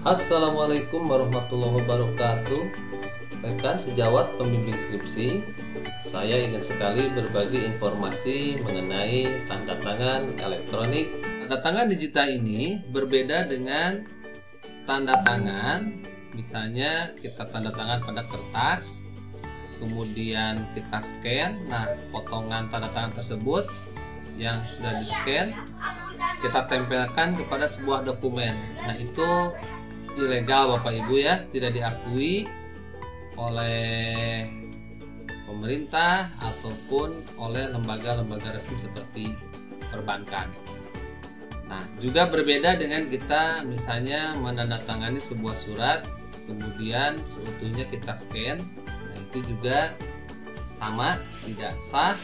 Assalamualaikum warahmatullahi wabarakatuh. Rekan sejawat pembimbing skripsi, saya ingin sekali berbagi informasi mengenai tanda tangan elektronik. Tanda tangan digital ini berbeda dengan tanda tangan, misalnya kita tanda tangan pada kertas, kemudian kita scan. Nah, potongan tanda tangan tersebut yang sudah di scan kita tempelkan kepada sebuah dokumen. Nah, itu ilegal Bapak Ibu ya, tidak diakui oleh pemerintah ataupun oleh lembaga-lembaga resmi seperti perbankan. Nah, juga berbeda dengan kita misalnya menandatangani sebuah surat kemudian seutuhnya kita scan. Nah, itu juga sama, tidak sah.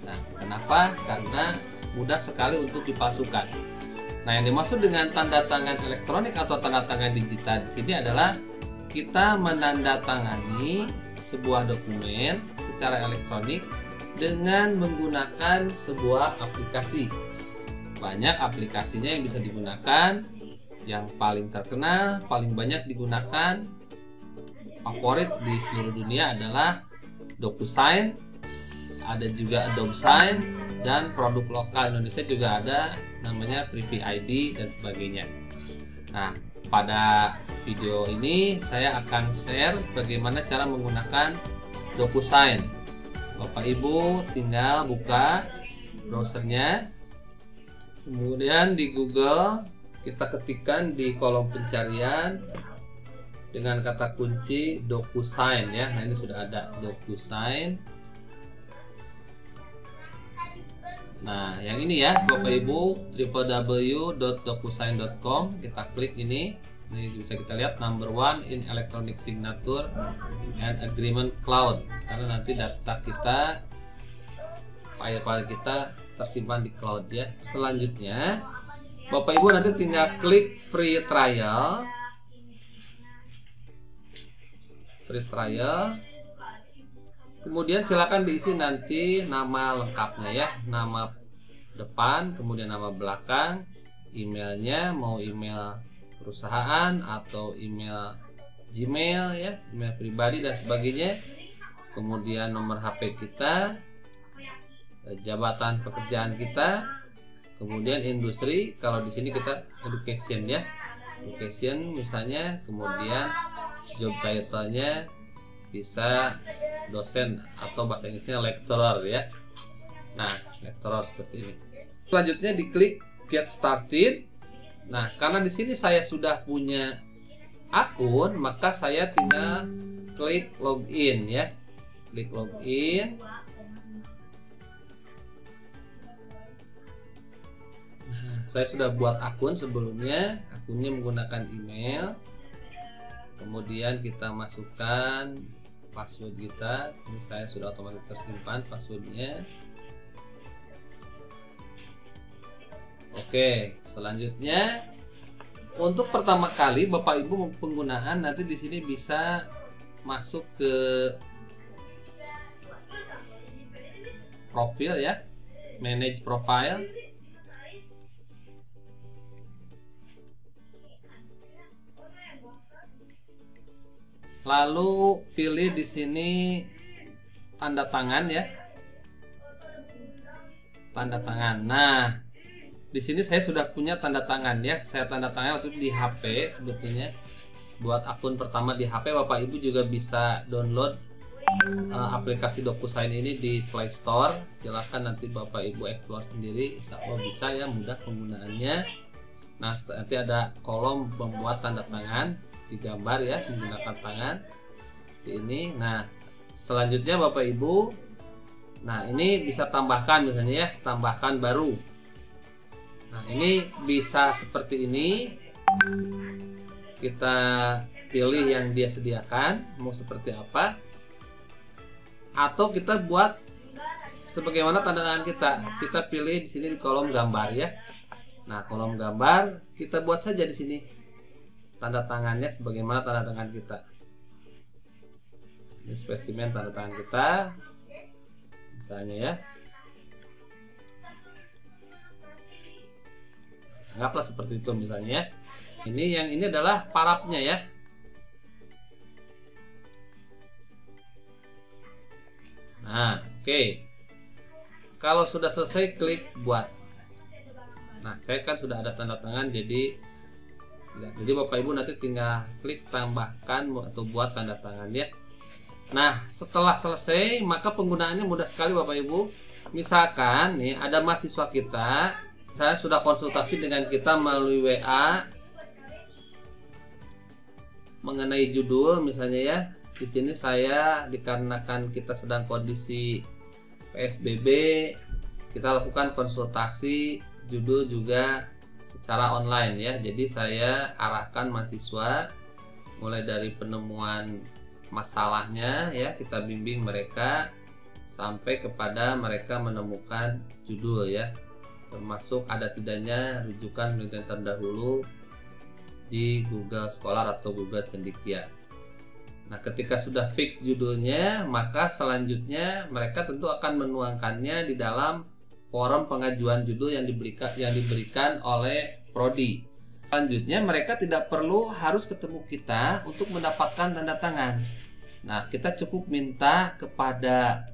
Nah, kenapa? Karena mudah sekali untuk dipalsukan. Nah, yang dimaksud dengan tanda tangan elektronik atau tanda tangan digital di sini adalah kita menandatangani sebuah dokumen secara elektronik dengan menggunakan sebuah aplikasi. Banyak aplikasinya yang bisa digunakan. Yang paling terkenal, paling banyak digunakan, favorit di seluruh dunia adalah DocuSign, ada juga Adobe Sign, dan produk lokal Indonesia juga ada namanya Privy ID dan sebagainya. Nah, pada video ini saya akan share bagaimana cara menggunakan DocuSign. Bapak Ibu tinggal buka browsernya, kemudian di Google kita ketikkan di kolom pencarian dengan kata kunci DocuSign ya. Nah, ini sudah ada DocuSign. Nah, yang ini ya Bapak Ibu, www.docusign.com. Kita klik ini bisa kita lihat number 1 in electronic signature and agreement cloud, karena nanti data kita, file-file kita tersimpan di cloud ya. Selanjutnya Bapak Ibu nanti tinggal klik free trial. Kemudian silakan diisi nanti nama lengkapnya ya, nama depan, kemudian nama belakang, emailnya mau email perusahaan atau email Gmail ya, email pribadi dan sebagainya. Kemudian nomor HP kita, jabatan pekerjaan kita, kemudian industri. Kalau di sini kita education ya, education misalnya, kemudian job title-nya bisa dosen atau bahasa Inggrisnya lecturer ya. Nah, lecturer seperti ini. Selanjutnya diklik get started. Nah, karena di sini saya sudah punya akun, maka saya tinggal klik login ya. Klik login. Nah, saya sudah buat akun sebelumnya. Akunnya menggunakan email. Kemudian kita masukkan password kita. Ini saya sudah otomatis tersimpan passwordnya. Oke, selanjutnya untuk pertama kali Bapak Ibu penggunaan nanti di sini bisa masuk ke profil ya, manage profile. Lalu pilih di sini tanda tangan ya. Tanda tangan. Nah, di sini saya sudah punya tanda tangan ya. Saya tanda tangan waktu di HP sebetulnya. Buat akun pertama di HP, Bapak Ibu juga bisa download aplikasi DocuSign ini di Play Store. Silahkan nanti Bapak Ibu explore sendiri. Insya Allah bisa ya, mudah penggunaannya. Nah, nanti ada kolom membuat tanda tangan, digambar ya menggunakan tangan seperti ini. Nah, selanjutnya Bapak Ibu, nah ini bisa tambahkan misalnya ya, tambahkan baru. Nah, ini bisa seperti ini, kita pilih yang dia sediakan mau seperti apa, atau kita buat sebagaimana tanda tangan kita pilih di sini di kolom gambar ya. Nah, kolom gambar kita buat saja di sini tanda tangannya sebagaimana tanda tangan kita. Ini spesimen tanda tangan kita misalnya ya. Anggaplah seperti itu misalnya ya. Yang ini adalah parafnya ya. Nah, oke. Kalau sudah selesai, klik buat. Nah, saya kan sudah ada tanda tangan, jadi Bapak Ibu nanti tinggal klik tambahkan atau buat tanda tangan ya. Nah, setelah selesai, maka penggunaannya mudah sekali Bapak Ibu. Misalkan nih ada mahasiswa kita, saya sudah konsultasi dengan kita melalui WA mengenai judul misalnya ya. Di sini saya dikarenakan kita sedang kondisi PSBB, kita lakukan konsultasi judul juga secara online ya. Jadi saya arahkan mahasiswa mulai dari penemuan masalahnya ya, kita bimbing mereka sampai kepada mereka menemukan judul ya, termasuk ada tidaknya rujukan penelitian terdahulu di Google Scholar atau Google Cendekia. Nah, ketika sudah fix judulnya, maka selanjutnya mereka tentu akan menuangkannya di dalam form pengajuan judul yang diberikan oleh prodi. Selanjutnya mereka tidak perlu harus ketemu kita untuk mendapatkan tanda tangan. Nah, kita cukup minta kepada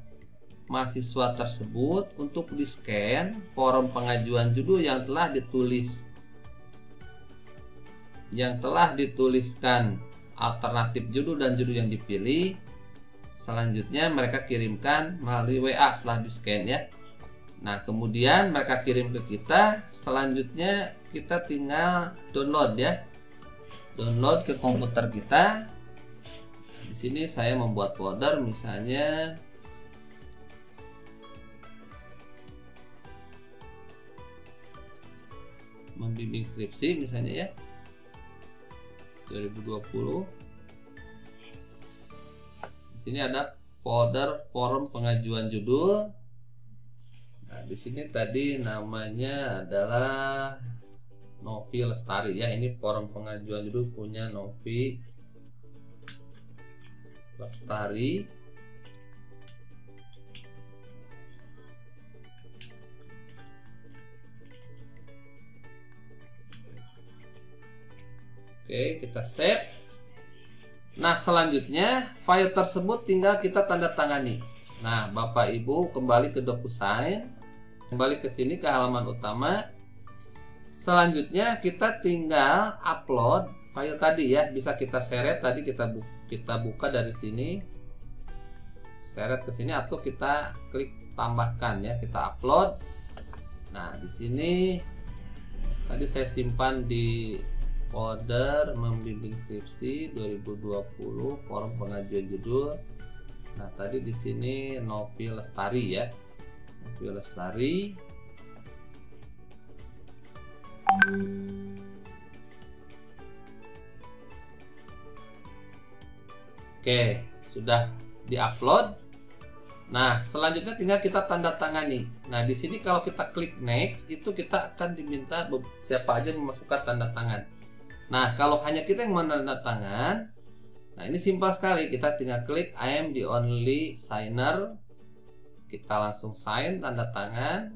mahasiswa tersebut untuk di-scan form pengajuan judul yang telah dituliskan alternatif judul dan judul yang dipilih. Selanjutnya mereka kirimkan melalui WA setelah di-scan ya. Nah, kemudian mereka kirim ke kita. Selanjutnya kita tinggal download ya. Download ke komputer kita. Di sini saya membuat folder misalnya membimbing skripsi misalnya ya 2020. Di sini ada folder form pengajuan judul. Nah, di sini tadi namanya adalah Novi Lestari ya. Ini form pengajuan judul punya Novi Lestari. Oke, kita save. Nah, selanjutnya file tersebut tinggal kita tanda tangani. Nah, Bapak Ibu kembali ke DocuSign, kembali ke sini ke halaman utama. Selanjutnya kita tinggal upload file tadi ya, bisa kita seret tadi, kita buka dari sini, seret ke sini atau kita klik tambahkan ya, kita upload. Nah, di sini tadi saya simpan di folder membimbing skripsi 2020 form pengajuan judul. Nah, tadi di sini Novi Lestari ya. Novi Lestari. Oke, sudah diupload. Nah, selanjutnya tinggal kita tanda tangani. Nah, di sini kalau kita klik next, itu kita akan diminta siapa aja memasukkan tanda tangan. Nah, kalau hanya kita yang menandatangan, nah ini simpel sekali. Kita tinggal klik I am the only signer. Kita langsung sign, tanda tangan.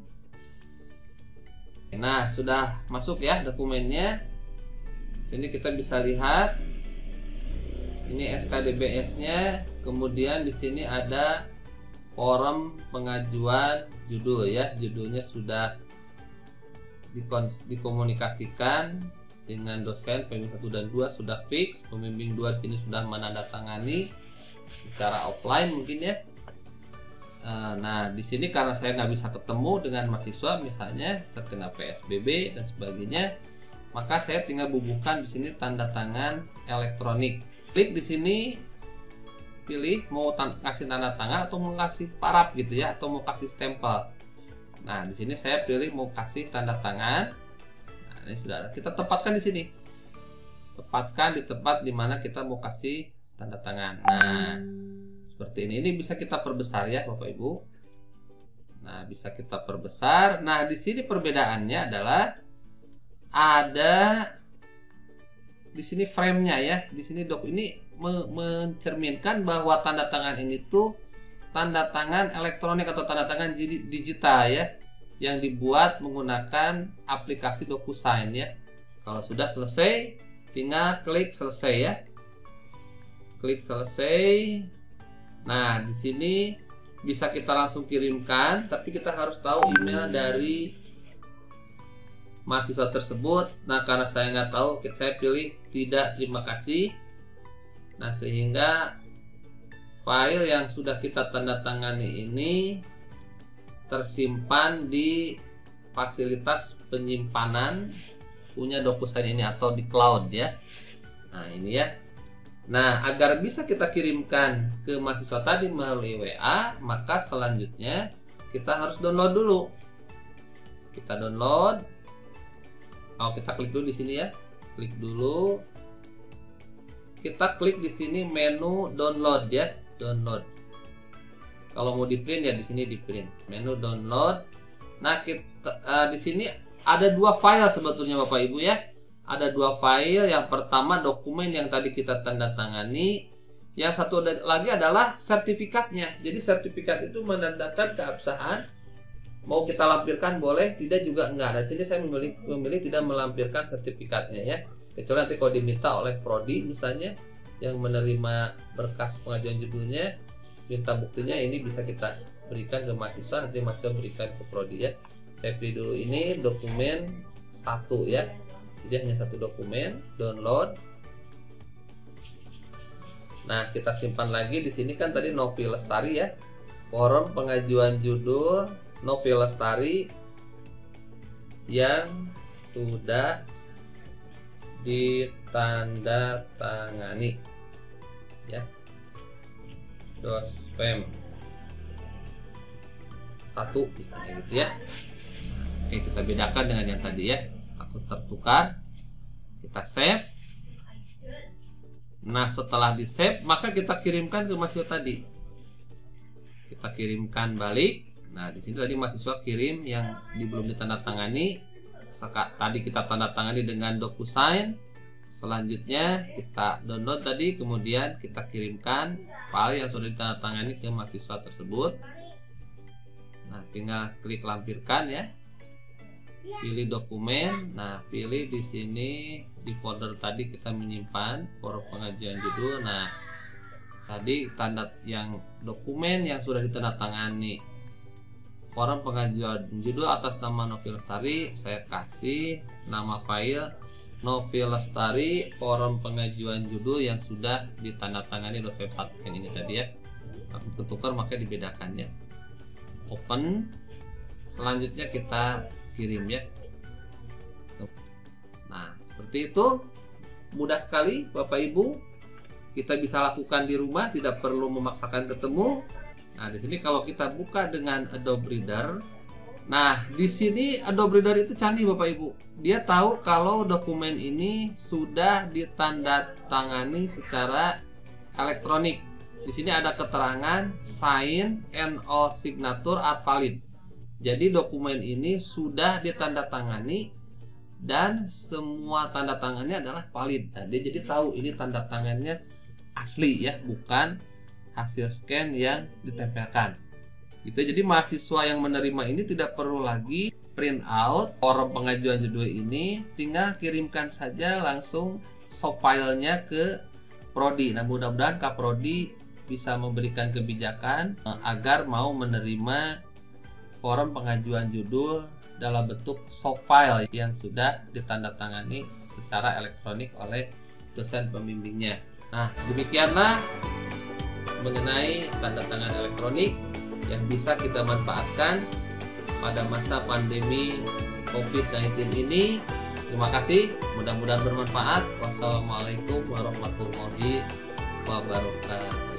Nah, sudah masuk ya dokumennya. Sini kita bisa lihat. Ini SKDBS-nya. Kemudian di sini ada form pengajuan judul ya. Judulnya sudah dikomunikasikan dengan dosen pembimbing 1 dan 2 sudah fix. Pembimbing 2 di sini sudah menandatangani secara offline mungkin ya. Nah, di sini karena saya nggak bisa ketemu dengan mahasiswa misalnya terkena PSBB dan sebagainya, maka saya tinggal bubuhkan di sini tanda tangan elektronik. Klik di sini, pilih mau kasih tanda tangan atau mau kasih paraf gitu ya, atau mau kasih stempel. Nah, di sini saya pilih mau kasih tanda tangan. Nah, ini sudah kita tempatkan di sini. Tempatkan di tempat dimana kita mau kasih tanda tangan. Nah, seperti ini. Ini bisa kita perbesar ya, Bapak Ibu. Nah, bisa kita perbesar. Nah, di sini perbedaannya adalah ada di sini frame-nya ya. Di sini ini mencerminkan bahwa tanda tangan ini tuh tanda tangan elektronik atau tanda tangan digital ya, yang dibuat menggunakan aplikasi DocuSign ya. Kalau sudah selesai, tinggal klik selesai ya. Klik selesai. Nah, di sini bisa kita langsung kirimkan, tapi kita harus tahu email dari mahasiswa tersebut. Nah, karena saya nggak tahu, saya pilih tidak terima kasih. Nah, sehingga file yang sudah kita tanda tangani ini tersimpan di fasilitas penyimpanan punya DocuSign ini atau di cloud ya. Nah, ini ya. Nah, agar bisa kita kirimkan ke mahasiswa tadi melalui WA, maka selanjutnya kita harus download dulu. Kita download. Kita klik dulu di sini ya. Klik dulu. Kita klik di sini menu download ya, download. Kalau mau di print ya di sini di print. Menu download. Nah, kita di sini ada dua file sebetulnya Bapak Ibu ya. Ada dua file. Yang pertama dokumen yang tadi kita tanda tangani. Yang satu lagi adalah sertifikatnya. Jadi sertifikat itu menandakan keabsahan. Mau kita lampirkan boleh, tidak juga enggak. Di sini saya memilih tidak melampirkan sertifikatnya ya. Kecuali nanti kalau diminta oleh prodi misalnya yang menerima berkas pengajuan judulnya, minta buktinya, ini bisa kita berikan ke mahasiswa, nanti mahasiswa berikan ke prodi ya. Saya pilih dulu ini dokumen 1 ya. Jadi hanya satu dokumen, download. Nah, kita simpan lagi di sini kan tadi Novi Lestari ya. Forum pengajuan judul Novi Lestari yang sudah ditandatangani ya. Dospem 1 misalnya gitu ya. Oke, kita bedakan dengan yang tadi ya. Takut tertukar. Kita save. Nah, setelah di save maka kita kirimkan ke mahasiswa tadi. Kita kirimkan balik. Nah, di sini tadi mahasiswa kirim yang belum ditandatangani. Tadi kita tanda tangani dengan DocuSign. Selanjutnya kita download tadi, kemudian kita kirimkan file yang sudah ditandatangani ke mahasiswa tersebut. Nah, tinggal klik lampirkan ya. Pilih dokumen. Nah, pilih di sini di folder tadi kita menyimpan forum pengajuan judul. Nah, tadi tanda yang dokumen yang sudah ditandatangani forum pengajuan judul atas nama Novi Lestari, saya kasih nama file Novi Lestari forum pengajuan judul yang sudah ditandatangani Web 1 yang ini tadi ya. Harus tertukar maka dibedakan ya. Open. Selanjutnya kita kirim ya. Nah, seperti itu, mudah sekali Bapak Ibu. Kita bisa lakukan di rumah, tidak perlu memaksakan ketemu. Nah, di sini kalau kita buka dengan Adobe Reader. Nah, di sini Adobe Reader itu canggih Bapak Ibu. Dia tahu kalau dokumen ini sudah ditandatangani secara elektronik. Di sini ada keterangan sign and all signature are valid. Jadi dokumen ini sudah ditandatangani dan semua tanda tangannya adalah valid. Nah, dia jadi tahu ini tanda tangannya asli ya, bukan hasil scan yang ditempelkan. Gitu. Jadi mahasiswa yang menerima ini tidak perlu lagi print out forum pengajuan judul ini, tinggal kirimkan saja langsung soft filenya ke prodi. Nah, mudah-mudahan Kaprodi bisa memberikan kebijakan agar mau menerima forum pengajuan judul dalam bentuk soft file yang sudah ditandatangani secara elektronik oleh dosen pembimbingnya. Nah, demikianlah mengenai tanda tangan elektronik yang bisa kita manfaatkan pada masa pandemi COVID-19 ini. Terima kasih, mudah-mudahan bermanfaat. Wassalamualaikum warahmatullahi wabarakatuh.